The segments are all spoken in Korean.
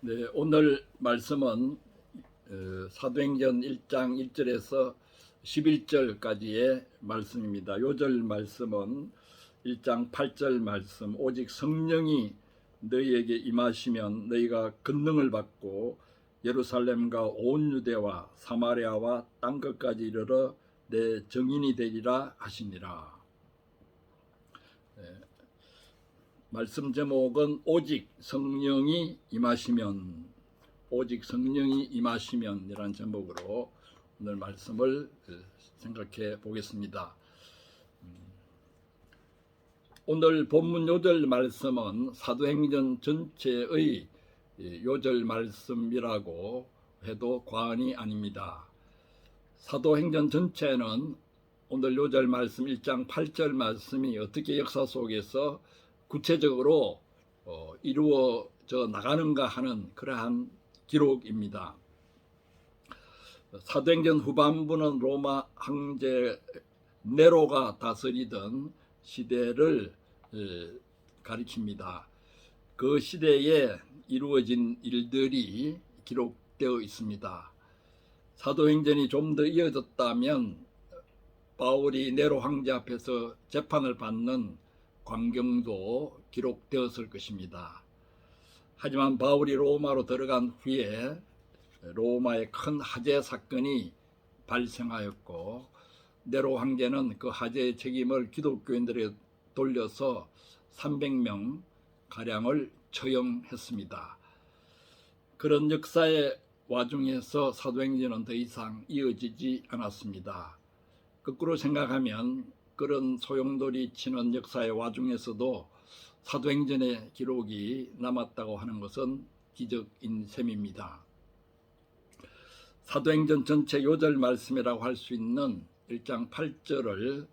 네, 오늘 말씀은 사도행전 1장 1절에서 11절까지의 말씀입니다. 요절 말씀은 1장 8절 말씀, 오직 성령이 너희에게 임하시면 너희가 권능을 받고 예루살렘과 온 유대와 사마리아와 땅끝까지 이르러 내 증인이 되리라 하시니라. 말씀 제목은 오직 성령이 임하시면, 오직 성령이 임하시면 이라는 제목으로 오늘 말씀을 생각해 보겠습니다. 오늘 본문 요절 말씀은 사도행전 전체의 요절 말씀이라고 해도 과언이 아닙니다. 사도행전 전체는 오늘 요절 말씀 1장 8절 말씀이 어떻게 역사 속에서 구체적으로 이루어져 나가는가 하는 그러한 기록입니다. 사도행전 후반부는 로마 황제 네로가 다스리던 시대를 가리킵니다. 그 시대에 이루어진 일들이 기록되어 있습니다. 사도행전이 좀 더 이어졌다면 바울이 네로 황제 앞에서 재판을 받는 광경도 기록되었을 것입니다. 하지만 바울이 로마로 들어간 후에 로마의 큰 화재 사건이 발생하였고 네로 황제는 그 화재의 책임을 기독교인들에게 돌려서 300명 가량을 처형했습니다. 그런 역사의 와중에서 사도행전은 더 이상 이어지지 않았습니다. 거꾸로 생각하면 그런 소용돌이 치는 역사의 와중에서도 사도행전의 기록이 남았다고 하는 것은 기적인 셈입니다. 사도행전 전체 요절 말씀이라고 할 수 있는 1장 8절을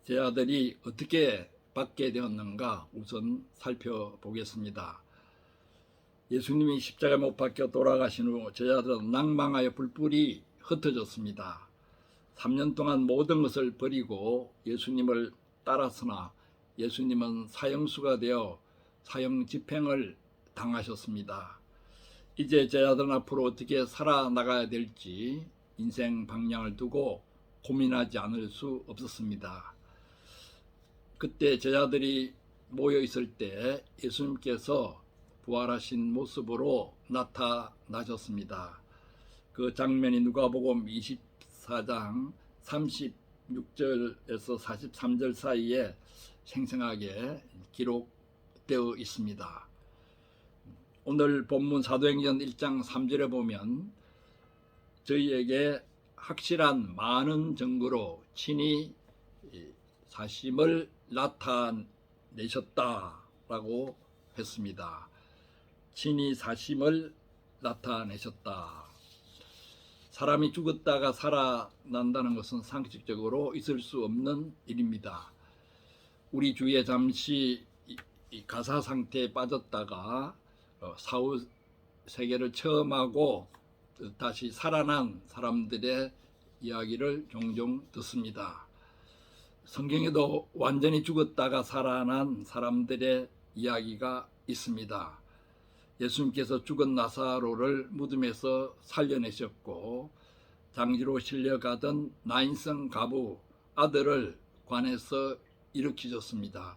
제자들이 어떻게 받게 되었는가 우선 살펴보겠습니다. 예수님이 십자가에 못 박혀 돌아가신 후 제자들은 낭망하여 뿔뿔이 흩어졌습니다. 3년 동안 모든 것을 버리고 예수님을 따랐으나 예수님은 사형수가 되어 사형 집행을 당하셨습니다. 이제 제자들은 앞으로 어떻게 살아나가야 될지 인생 방향을 두고 고민하지 않을 수 없었습니다. 그때 제자들이 모여 있을 때 예수님께서 부활하신 모습으로 나타나셨습니다. 그 장면이 누가복음 24장 36절에서 43절 사이에 생생하게 기록되어 있습니다. 오늘 본문 사도행전 1장 3절에 보면 저희에게 확실한 많은 증거로 친히 사심을 나타내셨다라고 했습니다. 친히 사심을 나타내셨다. 사람이 죽었다가 살아난다는 것은 상식적으로 있을 수 없는 일입니다. 우리 주위에 잠시 가사 상태에 빠졌다가 사후 세계를 체험하고 다시 살아난 사람들의 이야기를 종종 듣습니다. 성경에도 완전히 죽었다가 살아난 사람들의 이야기가 있습니다. 예수님께서 죽은 나사로를 무덤에서 살려내셨고 장지로 실려가던 나인성 가부 아들을 관에서 일으키셨습니다.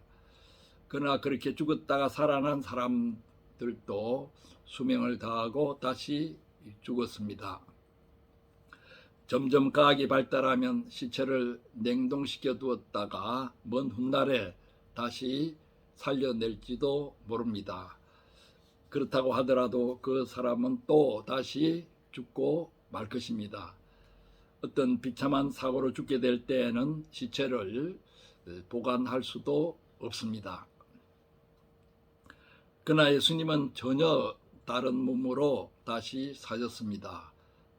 그러나 그렇게 죽었다가 살아난 사람들도 수명을 다하고 다시 죽었습니다. 점점 과학이 발달하면 시체를 냉동시켜 두었다가 먼 훗날에 다시 살려낼지도 모릅니다. 그렇다고 하더라도 그 사람은 또 다시 죽고 말 것입니다. 어떤 비참한 사고로 죽게 될 때에는 시체를 보관할 수도 없습니다. 그러나 예수님은 전혀 다른 몸으로 다시 사셨습니다.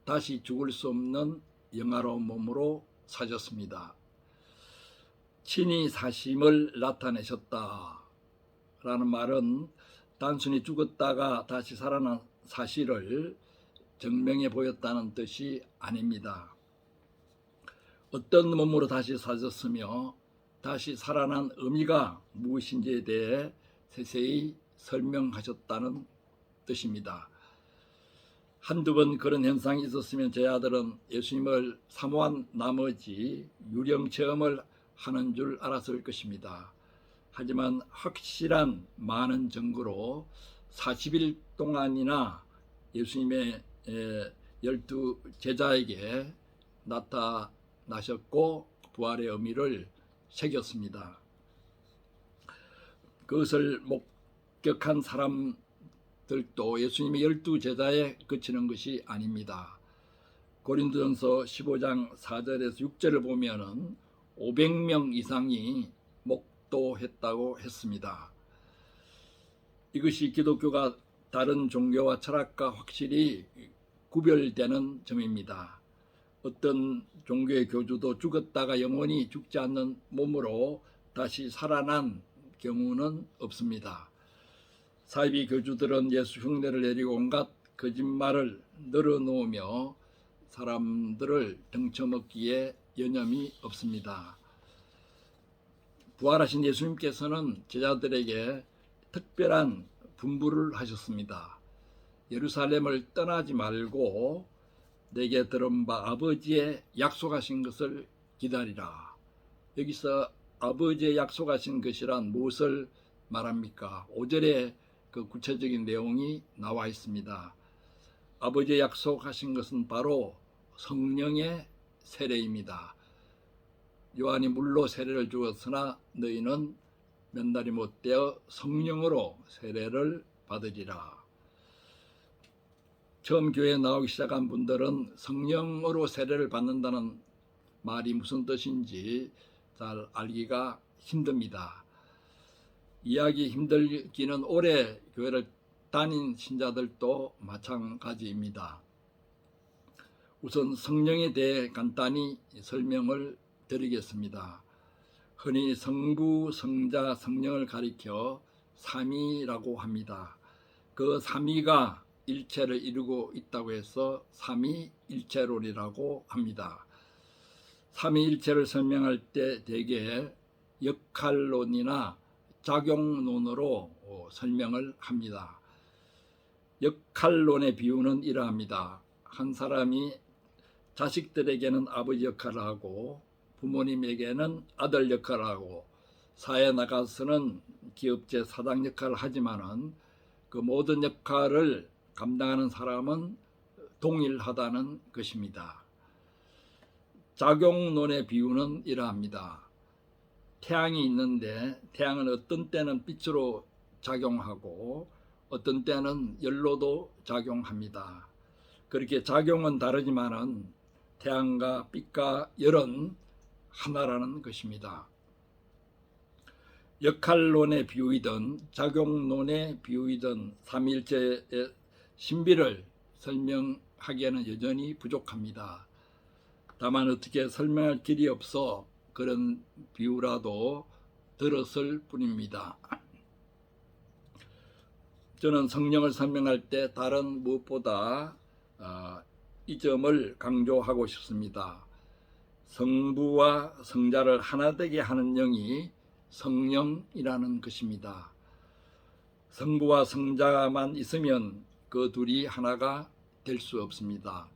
다시 죽을 수 없는 영화로운 몸으로 사셨습니다. 친히 사심을 나타내셨다라는 말은 단순히 죽었다가 다시 살아난 사실을 증명해 보였다는 뜻이 아닙니다. 어떤 몸으로 다시 사셨으며 다시 살아난 의미가 무엇인지에 대해 세세히 설명하셨다는 뜻입니다. 한두 번 그런 현상이 있었으면 제 아들은 예수님을 사모한 나머지 유령 체험을 하는 줄 알았을 것입니다. 하지만 확실한 많은 증거로 40일 동안이나 예수님의 12 제자에게 나타나셨고 부활의 의미를 새겼습니다. 그것을 목격한 사람들도 예수님의 12 제자에 그치는 것이 아닙니다. 고린도전서 15장 4절에서 6절을 보면은 500명 이상이 목도했다고 했습니다. 이것이 기독교가 다른 종교와 철학과 확실히 구별되는 점입니다. 어떤 종교의 교주도 죽었다가 영원히 죽지 않는 몸으로 다시 살아난 경우는 없습니다. 사이비 교주들은 예수 흉내를 내리고 온갖 거짓말을 늘어놓으며 사람들을 등쳐먹기에 여념이 없습니다. 부활하신 예수님께서는 제자들에게 특별한 분부를 하셨습니다. 예루살렘을 떠나지 말고 내게 들은 바 아버지의 약속하신 것을 기다리라. 여기서 아버지의 약속하신 것이란 무엇을 말합니까? 5절에 그 구체적인 내용이 나와 있습니다. 아버지의 약속하신 것은 바로 성령의 세례입니다. 요한이 물로 세례를 주었으나 너희는 몇 날이 못되어 성령으로 세례를 받으리라. 처음 교회에 나오기 시작한 분들은 성령으로 세례를 받는다는 말이 무슨 뜻인지 잘 알기가 힘듭니다. 이해하기 힘들기는 오래 교회를 다닌 신자들도 마찬가지입니다. 우선 성령에 대해 간단히 설명을 드리겠습니다. 흔히 성부, 성자, 성령을 가리켜 삼위라고 합니다. 그 삼위가 일체를 이루고 있다고 해서 삼위일체론이라고 합니다. 삼위일체를 설명할 때 대개 역할론이나 작용론으로 설명을 합니다. 역할론의 비유는 이러합니다. 한 사람이 자식들에게는 아버지 역할을 하고 부모님에게는 아들 역할을 하고 사회에 나가서는 기업체 사장 역할을 하지만은 그 모든 역할을 감당하는 사람은 동일하다는 것입니다. 작용론의 비유는 이러합니다. 태양이 있는데 태양은 어떤 때는 빛으로 작용하고 어떤 때는 열로도 작용합니다. 그렇게 작용은 다르지만은 태양과 빛과 열은 하나라는 것입니다. 역할론의 비유이든 작용론의 비유이든 삼위일체의 신비를 설명하기에는 여전히 부족합니다. 다만 어떻게 설명할 길이 없어 그런 비유라도 들었을 뿐입니다. 저는 성령을 설명할 때 다른 무엇보다 이 점을 강조하고 싶습니다. 성부와 성자를 하나 되게 하는 영이 성령이라는 것입니다. 성부와 성자만 있으면 그 둘이 하나가 될 수 없습니다.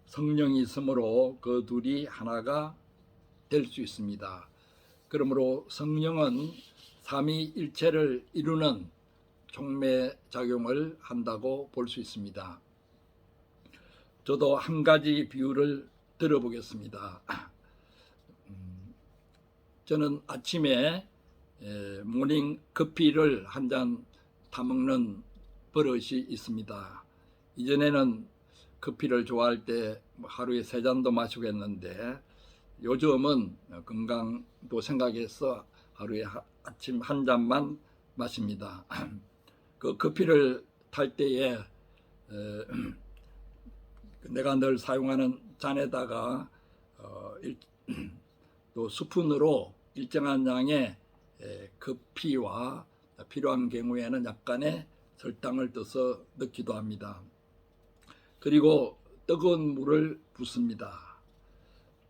성령이 있으므로 그 둘이 하나가 될 수 있습니다. 그러므로 성령은 삼위일체를 이루는 촉매작용을 한다고 볼 수 있습니다. 저도 한 가지 비유를 들어보겠습니다. 저는 아침에 모닝 커피를 한 잔 타먹는 버릇이 있습니다. 이전에는 커피를 좋아할 때 하루에 3잔도 마시고 했는데 요즘은 건강도 생각해서 하루에 아침 한 잔만 마십니다. 그 커피를 탈 때에 내가 늘 사용하는 잔에다가 또 스푼으로 일정한 양의 커피와 필요한 경우에는 약간의 설탕을 떠서 넣기도 합니다. 그리고 뜨거운 물을 붓습니다.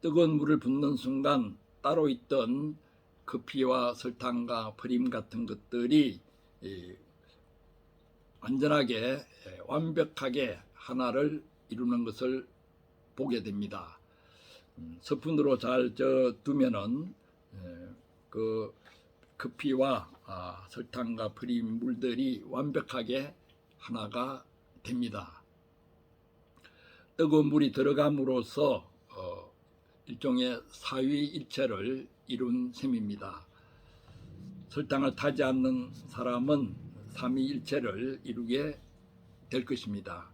뜨거운 물을 붓는 순간 따로 있던 커피와 설탕과 프림 같은 것들이 완전하게 완벽하게 하나를 이루는 것을 보게 됩니다. 스푼으로 잘 두면은 그 커피와 설탕과 프림 물들이 완벽하게 하나가 됩니다. 뜨거운 물이 들어감으로써 일종의 사위일체를 이룬 셈입니다. 설탕을 타지 않는 사람은 삼위일체를 이루게 될 것입니다.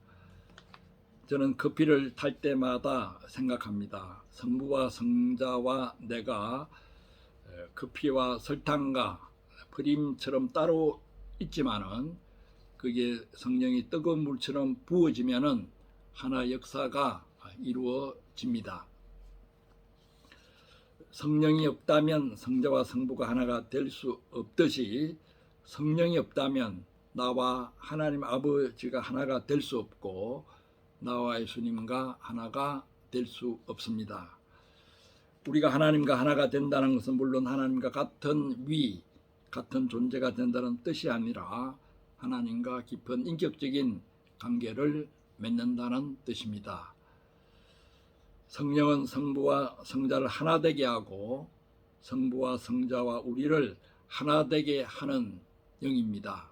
저는 커피를 탈 때마다 생각합니다. 성부와 성자와 내가 커피와 설탕과 프림처럼 따로 있지만은 그게 성령이 뜨거운 물처럼 부어지면은 하나 역사가 이루어집니다. 성령이 없다면 성자와 성부가 하나가 될 수 없듯이 성령이 없다면 나와 하나님 아버지가 하나가 될 수 없고 나와 예수님과 하나가 될 수 없습니다. 우리가 하나님과 하나가 된다는 것은 물론 하나님과 같은 존재가 된다는 뜻이 아니라 하나님과 깊은 인격적인 관계를 맺는다는 뜻입니다. 성령은 성부와 성자를 하나 되게 하고 성부와 성자와 우리를 하나 되게 하는 영입니다.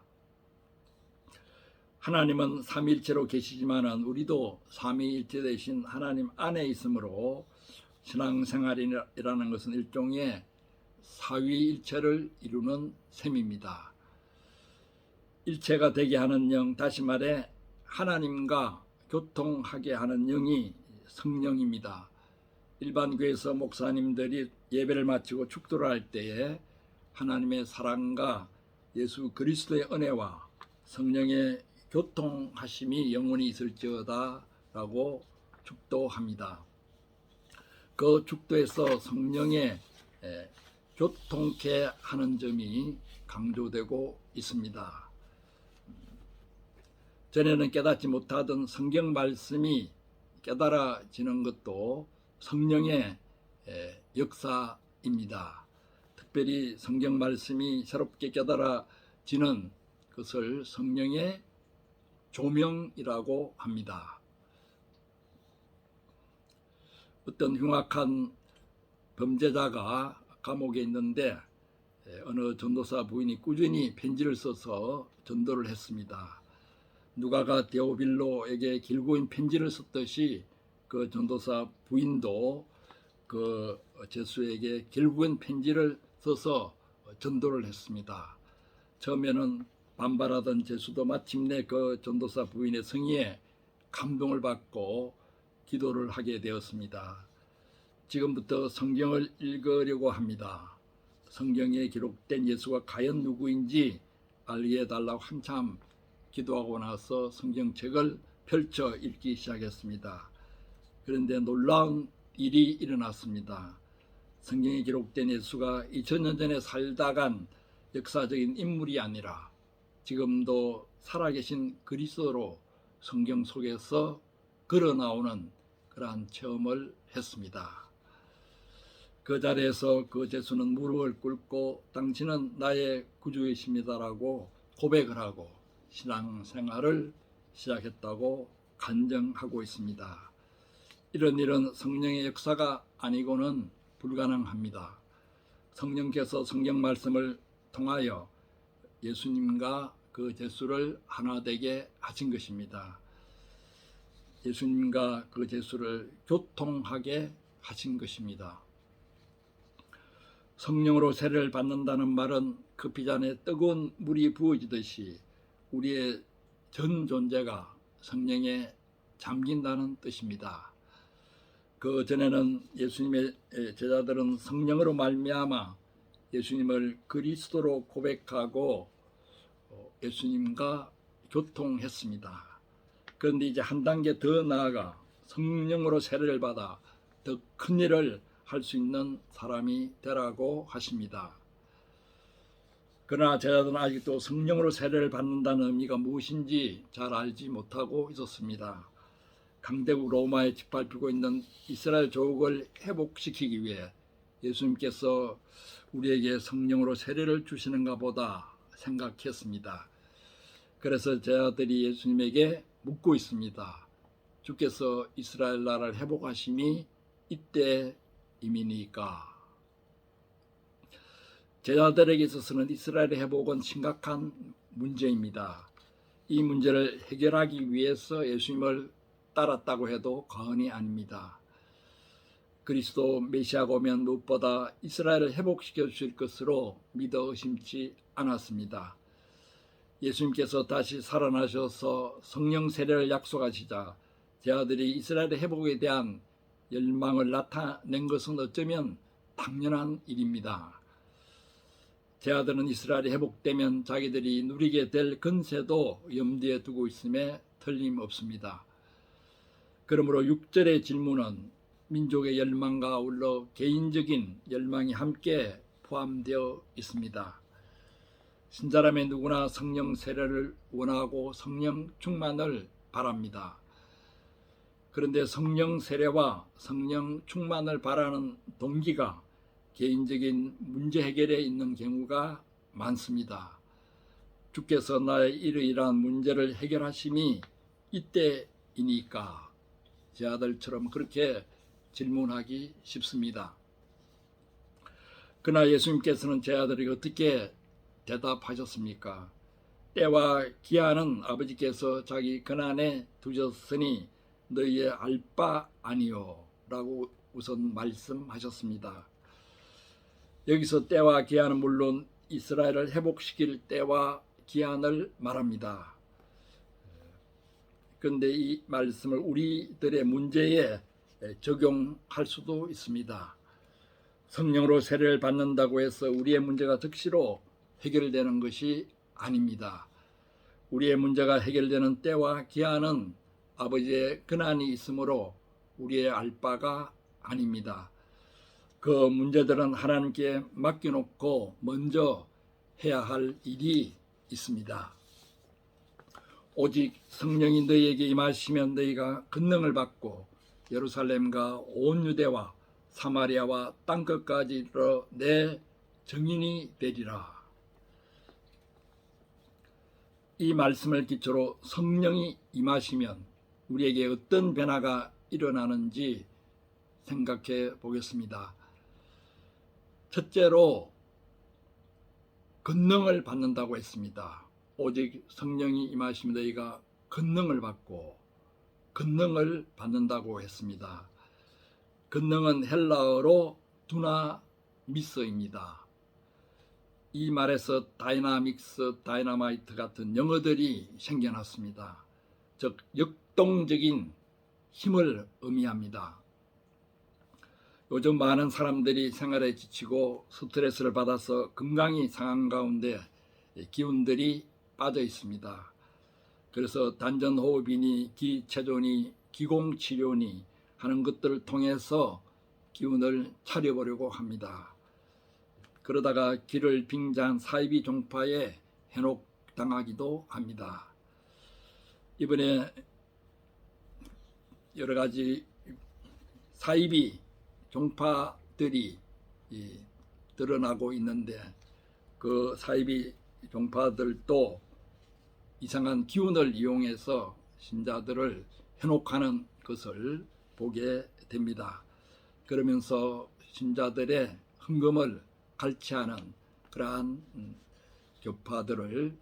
하나님은 삼위일체로 계시지만은 우리도 삼위일체 대신 하나님 안에 있으므로 신앙생활이라는 것은 일종의 사위일체를 이루는 셈입니다. 일체가 되게 하는 영, 다시 말해 하나님과 교통하게 하는 영이 성령입니다. 일반 교회에서 목사님들이 예배를 마치고 축도를 할 때에 하나님의 사랑과 예수 그리스도의 은혜와 성령의 교통하심이 영원히 있을지어다 라고 축도합니다. 그 축도에서 성령의 교통케 하는 점이 강조되고 있습니다. 전에는 깨닫지 못하던 성경 말씀이 깨달아지는 것도 성령의 역사입니다. 특별히 성경 말씀이 새롭게 깨달아지는 것을 성령의 조명이라고 합니다. 어떤 흉악한 범죄자가 감옥에 있는데 어느 전도사 부인이 꾸준히 편지를 써서 전도를 했습니다. 누가가 데오빌로에게 길고인 편지를 썼듯이 그 전도사 부인도 그 제수에게 길고인 편지를 써서 전도를 했습니다. 처음에는 반발하던 제수도 마침내 그 전도사 부인의 성의에 감동을 받고 기도를 하게 되었습니다. 지금부터 성경을 읽으려고 합니다. 성경에 기록된 예수가 과연 누구인지 알게 해달라고 한참 기도하고 나서 성경책을 펼쳐 읽기 시작했습니다. 그런데 놀라운 일이 일어났습니다. 성경에 기록된 예수가 2000년 전에 살다 간 역사적인 인물이 아니라 지금도 살아계신 그리스도로 성경 속에서 걸어 나오는 그러한 체험을 했습니다. 그 자리에서 그 제수는 무릎을 꿇고 당신은 나의 구주이십니다라고 고백을 하고 신앙생활을 시작했다고 간증하고 있습니다. 이런 일은 성령의 역사가 아니고는 불가능합니다. 성령께서 성경 말씀을 통하여 예수님과 그 제수를 하나 되게 하신 것입니다. 예수님과 그 제수를 교통하게 하신 것입니다. 성령으로 세례를 받는다는 말은 커피잔에 뜨거운 물이 부어지듯이 우리의 전 존재가 성령에 잠긴다는 뜻입니다. 그 전에는 예수님의 제자들은 성령으로 말미암아 예수님을 그리스도로 고백하고 예수님과 교통했습니다. 그런데 이제 한 단계 더 나아가 성령으로 세례를 받아 더 큰 일을 할 수 있는 사람이 되라고 하십니다. 그러나 제자들은 아직도 성령으로 세례를 받는다는 의미가 무엇인지 잘 알지 못하고 있었습니다. 강대국 로마에 짓밟히고 있는 이스라엘 조국을 회복시키기 위해 예수님께서 우리에게 성령으로 세례를 주시는가 보다 생각했습니다. 그래서 제자들이 예수님에게 묻고 있습니다. 주께서 이스라엘 나라를 회복하심이 이때임이니까. 제자들에게 있어서는 이스라엘의 회복은 심각한 문제입니다. 이 문제를 해결하기 위해서 예수님을 따랐다고 해도 과언이 아닙니다. 그리스도 메시아가 오면 무엇보다 이스라엘을 회복시켜 주실 것으로 믿어 의심치 않았습니다. 예수님께서 다시 살아나셔서 성령 세례를 약속하시자 제자들이 이스라엘의 회복에 대한 열망을 나타낸 것은 어쩌면 당연한 일입니다. 제자들은 이스라엘이 회복되면 자기들이 누리게 될 권세도 염두에 두고 있음에 틀림없습니다. 그러므로 6절의 질문은 민족의 열망과 아울러 개인적인 열망이 함께 포함되어 있습니다. 신자라면 누구나 성령 세례를 원하고 성령 충만을 바랍니다. 그런데 성령 세례와 성령 충만을 바라는 동기가 개인적인 문제 해결에 있는 경우가 많습니다. 주께서 나의 이러이러한 문제를 해결하심이 이때이니까 제 아들처럼 그렇게 질문하기 쉽습니다. 그러나 예수님께서는 제 아들에게 어떻게 대답하셨습니까? 때와 기한은 아버지께서 자기 권한에 두셨으니 너희의 알 바 아니요 라고 우선 말씀하셨습니다. 여기서 때와 기한은 물론 이스라엘을 회복시킬 때와 기한을 말합니다. 그런데 이 말씀을 우리들의 문제에 적용할 수도 있습니다. 성령으로 세례를 받는다고 해서 우리의 문제가 즉시로 해결되는 것이 아닙니다. 우리의 문제가 해결되는 때와 기한은 아버지의 권한이 있으므로 우리의 알 바가 아닙니다. 그 문제들은 하나님께 맡겨놓고 먼저 해야 할 일이 있습니다. 오직 성령이 너희에게 임하시면 너희가 권능을 받고 예루살렘과 온 유대와 사마리아와 땅끝까지 이르러 내 증인이 되리라. 이 말씀을 기초로 성령이 임하시면 우리에게 어떤 변화가 일어나는지 생각해 보겠습니다. 첫째로 권능을 받는다고 했습니다. 오직 성령이 임하시면 너희가 권능을 받고 권능을 받는다고 했습니다. 권능은 헬라어로 두나미스입니다. 이 말에서 다이나믹스, 다이너마이트 같은 영어들이 생겨났습니다. 즉 역동적인 힘을 의미합니다. 요즘 많은 사람들이 생활에 지치고 스트레스를 받아서 건강이 상한 가운데 기운들이 빠져 있습니다. 그래서 단전호흡이니 기체조니 기공치료니 하는 것들을 통해서 기운을 차려보려고 합니다. 그러다가 기를 빙자한 사이비 종파에 현혹당하기도 합니다. 이번에 여러 가지 사이비 종파들이 드러나고 있는데 그 사이비 종파들도 이상한 기운을 이용해서 신자들을 현혹하는 것을 보게 됩니다. 그러면서 신자들의 헌금을 갈취하는 그러한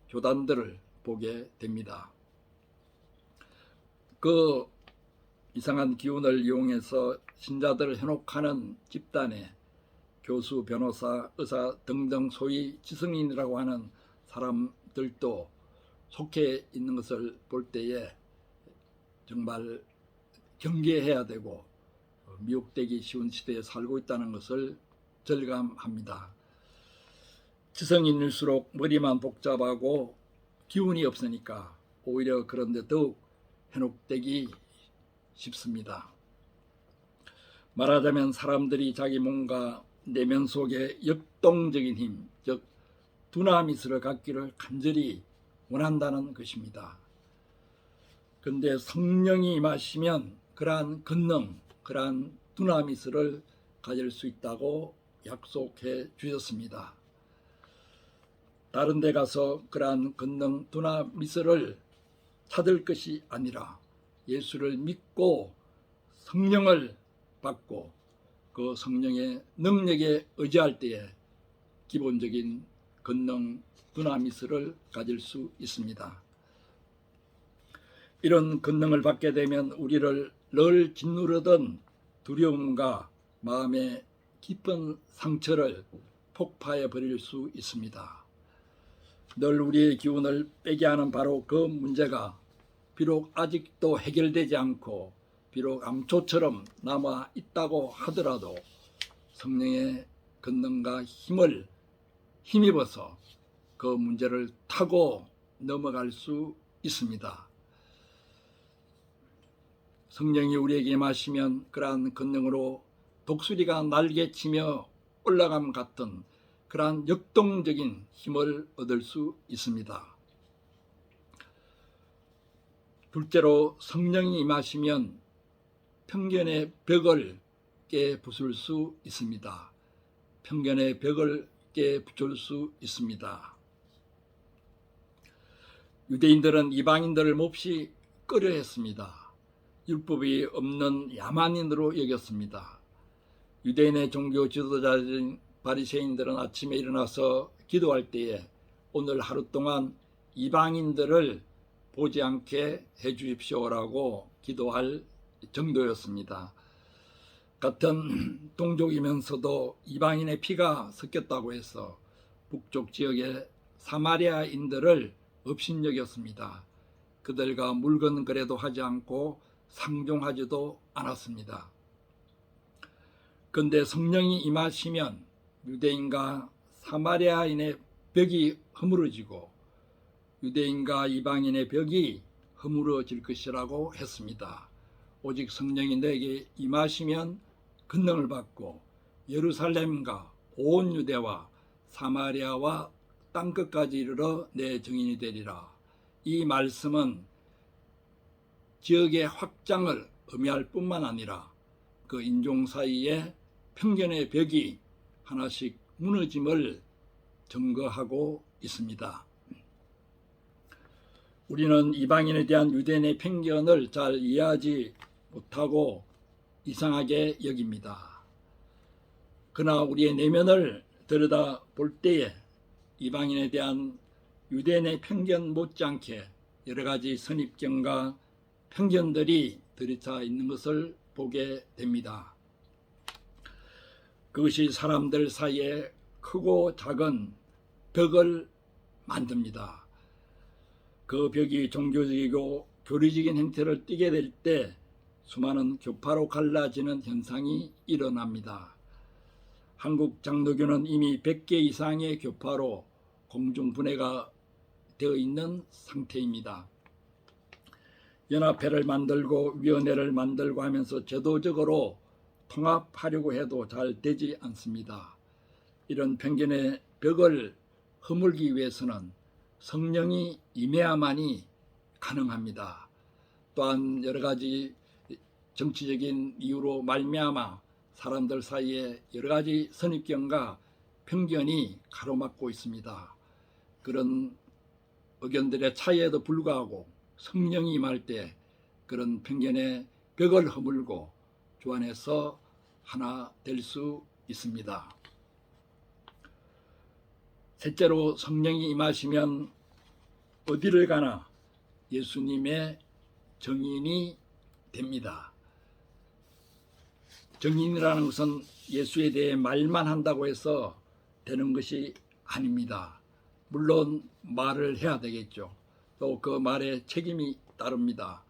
교단들을 보게 됩니다. 그 이상한 기운을 이용해서 신자들을 현혹하는 집단에 교수, 변호사, 의사 등등 소위 지성인이라고 하는 사람들도 속해 있는 것을 볼 때에 정말 경계해야 되고 미혹되기 쉬운 시대에 살고 있다는 것을 절감합니다. 지성인일수록 머리만 복잡하고 기운이 없으니까 오히려 그런데 더욱 현혹되기 쉽습니다. 말하자면 사람들이 자기 몸과 내면 속에 역동적인 힘, 즉 두나미스를 갖기를 간절히 원한다는 것입니다. 그런데 성령이 임하시면 그러한 권능, 그러한 두나미스를 가질 수 있다고 약속해 주셨습니다. 다른 데 가서 그러한 권능 두나미스를 찾을 것이 아니라 예수를 믿고 성령을 받고 그 성령의 능력에 의지할 때에 기본적인 권능 두나미스를 가질 수 있습니다. 이런 권능을 받게 되면 우리를 늘 짓누르던 두려움과 마음의 깊은 상처를 폭파해 버릴 수 있습니다. 늘 우리의 기운을 빼게 하는 바로 그 문제가 비록 아직도 해결되지 않고 비록 암초처럼 남아 있다고 하더라도 성령의 권능과 힘을 힘입어서 그 문제를 타고 넘어갈 수 있습니다. 성령이 우리에게 임하시면 그러한 권능으로 독수리가 날개치며 올라감 같은 그러한 역동적인 힘을 얻을 수 있습니다. 둘째로 성령이 임하시면 편견의 벽을 깨부술 수 있습니다. 편견의 벽을 깨부술 수 있습니다. 유대인들은 이방인들을 몹시 꺼려했습니다. 율법이 없는 야만인으로 여겼습니다. 유대인의 종교 지도자인 바리새인들은 아침에 일어나서 기도할 때에 오늘 하루 동안 이방인들을 보지 않게 해 주십시오라고 기도할 정도였습니다. 같은 동족이면서도 이방인의 피가 섞였다고 해서 북쪽 지역의 사마리아인들을 업신여겼습니다. 그들과 물건 거래도 하지 않고 상종하지도 않았습니다. 그런데 성령이 임하시면 유대인과 사마리아인의 벽이 허물어지고 유대인과 이방인의 벽이 허물어질 것이라고 했습니다. 오직 성령이 너에게 임하시면 권능을 받고 예루살렘과 온 유대와 사마리아와 땅끝까지 이르러 내 증인이 되리라. 이 말씀은 지역의 확장을 의미할 뿐만 아니라 그 인종 사이에 편견의 벽이 하나씩 무너짐을 증거하고 있습니다. 우리는 이방인에 대한 유대인의 편견을 잘 이해하지 못하고 이상하게 여깁니다. 그러나 우리의 내면을 들여다 볼 때에 이방인에 대한 유대인의 편견 못지않게 여러 가지 선입견과 편견들이 들이차 있는 것을 보게 됩니다. 그것이 사람들 사이에 크고 작은 벽을 만듭니다. 그 벽이 종교적이고 교리적인 형태를 띠게 될 때 수많은 교파로 갈라지는 현상이 일어납니다. 한국 장로교는 이미 100개 이상의 교파로 공중분해가 되어 있는 상태입니다. 연합회를 만들고 위원회를 만들고 하면서 제도적으로 통합하려고 해도 잘 되지 않습니다. 이런 편견의 벽을 허물기 위해서는 성령이 임해야만이 가능합니다. 또한 여러 가지 정치적인 이유로 말미암아 사람들 사이에 여러 가지 선입견과 편견이 가로막고 있습니다. 그런 의견들의 차이에도 불구하고 성령이 임할 때 그런 편견의 벽을 허물고 주 안에서 하나 될 수 있습니다. 셋째로 성령이 임하시면 어디를 가나 예수님의 증인이 됩니다. 증인이라는 것은 예수에 대해 말만 한다고 해서 되는 것이 아닙니다. 물론 말을 해야 되겠죠. 또 그 말에 책임이 따릅니다.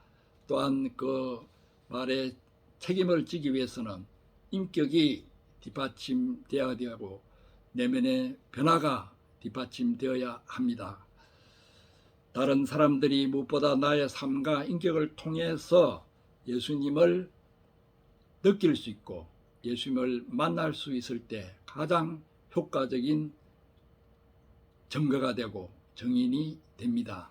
또한 그 말에 책임을 지기 위해서는 인격이 뒷받침되어야 되고 내면의 변화가 뒷받침되어야 합니다. 다른 사람들이 무엇보다 나의 삶과 인격을 통해서 예수님을 느낄 수 있고 예수님을 만날 수 있을 때 가장 효과적인 증거가 되고 증인이 됩니다.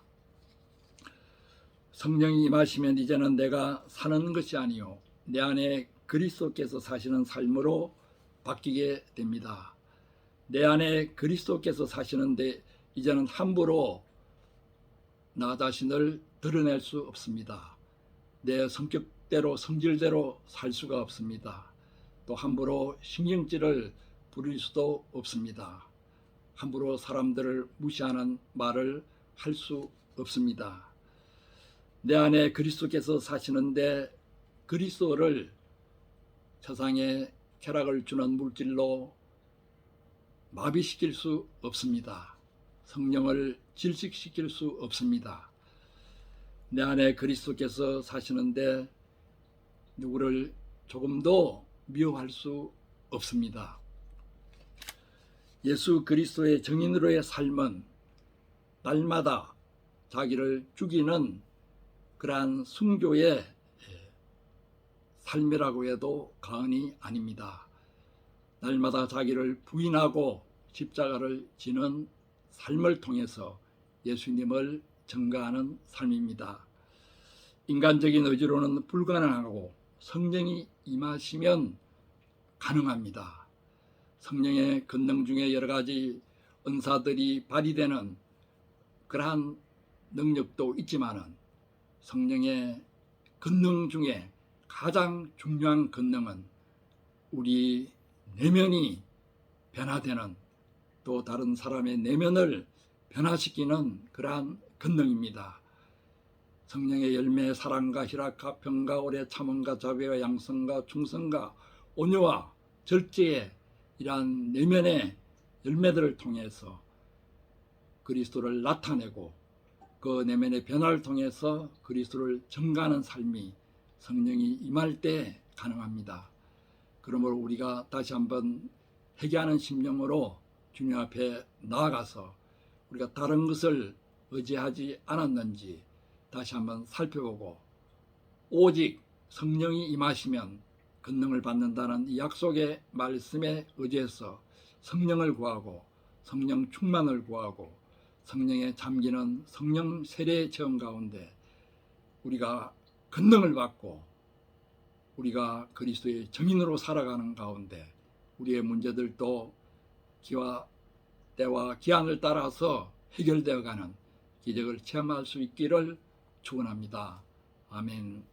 성령이 임하시면 이제는 내가 사는 것이 아니요 내 안에 그리스도께서 사시는 삶으로 바뀌게 됩니다. 내 안에 그리스도께서 사시는데 이제는 함부로 나 자신을 드러낼 수 없습니다. 내 성격대로 성질대로 살 수가 없습니다. 또 함부로 신경질을 부릴 수도 없습니다. 함부로 사람들을 무시하는 말을 할 수 없습니다. 내 안에 그리스도께서 사시는데 그리스도를 세상에 쾌락을 주는 물질로 마비시킬 수 없습니다. 성령을 질식시킬 수 없습니다. 내 안에 그리스도께서 사시는데 누구를 조금도 미워할 수 없습니다. 예수 그리스도의 증인으로의 삶은 날마다 자기를 죽이는 그러한 순교의 삶이라고 해도 과언이 아닙니다. 날마다 자기를 부인하고 십자가를 지는 삶을 통해서 예수님을 증거하는 삶입니다. 인간적인 의지로는 불가능하고 성령이 임하시면 가능합니다. 성령의 권능 중에 여러 가지 은사들이 발휘되는 그러한 능력도 있지만은 성령의 권능 중에 가장 중요한 권능은 우리 내면이 변화되는, 또 다른 사람의 내면을 변화시키는 그러한 권능입니다. 성령의 열매, 사랑과 희락과 평과 오래 참음과 자비와 양성과 충성과 온유와 절제의 이러한 내면의 열매들을 통해서 그리스도를 나타내고 그 내면의 변화를 통해서 그리스도를 증거하는 삶이 성령이 임할 때 가능합니다. 그러므로 우리가 다시 한번 회개하는 심령으로 주님 앞에 나아가서 우리가 다른 것을 의지하지 않았는지 다시 한번 살펴보고, 오직 성령이 임하시면 권능을 받는다는 이 약속의 말씀에 의지해서 성령을 구하고 성령 충만을 구하고 성령에 잠기는 성령 세례의 체험 가운데 우리가 권능을 받고 우리가 그리스도의 증인으로 살아가는 가운데 우리의 문제들도 기와 때와 기한을 따라서 해결되어가는 기적을 체험할 수 있기를 축원합니다. 아멘.